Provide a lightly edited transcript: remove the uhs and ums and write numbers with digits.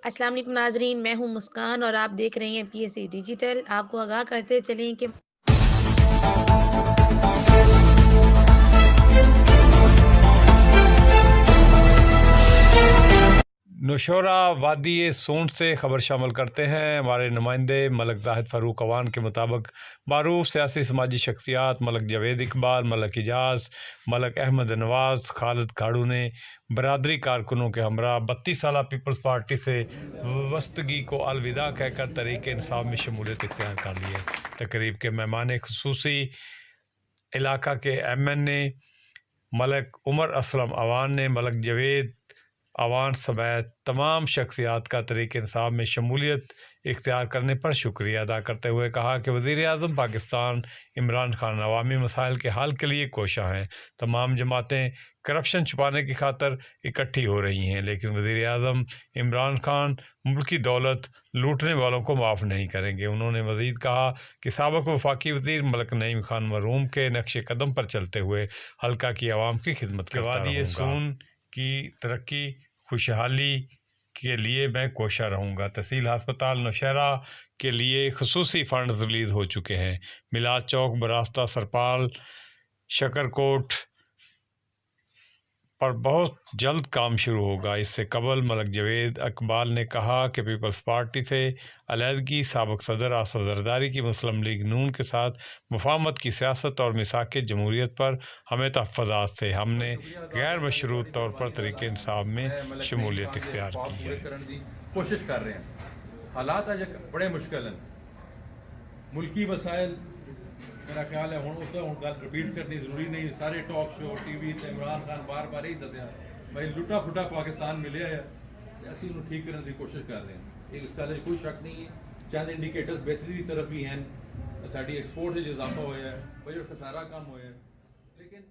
السلام علیکم ناظرین، میں ہوں مسکان اور آپ دیکھ رہے ہیں پی ایس سی ڈیجیٹل۔ آپ کو آگاہ کرتے چلیں کہ نوشہرہ وادی سونٹ سے خبر شامل کرتے ہیں۔ ہمارے نمائندے ملک زاہد فاروق اوان کے مطابق معروف سیاسی سماجی شخصیات ملک جاوید اقبال، ملک اعجاز، ملک احمد نواز، خالد کھاڑو نے برادری کارکنوں کے ہمراہ 32 سالہ پیپلز پارٹی سے وابستگی کو الوداع کہہ کر تحریک انصاف میں شمولیت اختیار کر لی ہے۔ تقریب کے مہمان خصوصی علاقہ کے ایم این اے ملک عمر اسلم اوان نے ملک جاوید اوان سمیت تمام شخصیات کا تحریک انصاف میں شمولیت اختیار کرنے پر شکریہ ادا کرتے ہوئے کہا کہ وزیر اعظم پاکستان عمران خان عوامی مسائل کے حل کے لیے کوشاں ہیں۔ تمام جماعتیں کرپشن چھپانے کی خاطر اکٹھی ہو رہی ہیں، لیکن وزیر اعظم عمران خان ملکی دولت لوٹنے والوں کو معاف نہیں کریں گے۔ انہوں نے مزید کہا کہ سابق وفاقی وزیر ملک نعیم خان مرحوم کے نقش قدم پر چلتے ہوئے حلقہ کی عوام کی خدمت کرتا رہوں گا۔ سون کی ترقی خوشحالی کے لیے میں کوشاں رہوں گا۔ تحصیل ہسپتال نوشہرہ کے لیے خصوصی فنڈز ریلیز ہو چکے ہیں۔ میلاد چوک براستہ سرپال شکرکوٹ پر بہت جلد کام شروع ہوگا۔ اس سے قبل ملک جاوید اقبال نے کہا کہ پیپلز پارٹی سے علیحدگی سابق صدر آصف زرداری کی مسلم لیگ نون کے ساتھ مفاہمت کی سیاست اور میثاق جمہوریت پر ہمیں تحفظات سے ہم نے غیر مشروط طور پر تحریک انصاف میں شمولیت اختیار کی ہے۔ کوشش کر رہے ہیں، حالات اج بڑے مشکل ہیں، ملکی مسائل میرا خیال ہے ہوں گل رپیٹ کرنی ضروری نہیں۔ سارے ٹاک شو ٹی وی تے عمران خان بار بار یہی دسیا بھائی لٹا پھٹا پاکستان ملیا ہے، اسی انہوں ٹھیک کرنے کی کوشش کر رہے ہیں۔ اس گل کوئی شک نہیں ہے، چند انڈیکیٹرز بہتری کی طرف بھی ہیں، ساری ایکسپورٹ اضافہ ہوا ہے، بجٹ خسارہ کم ہوا ہے، لیکن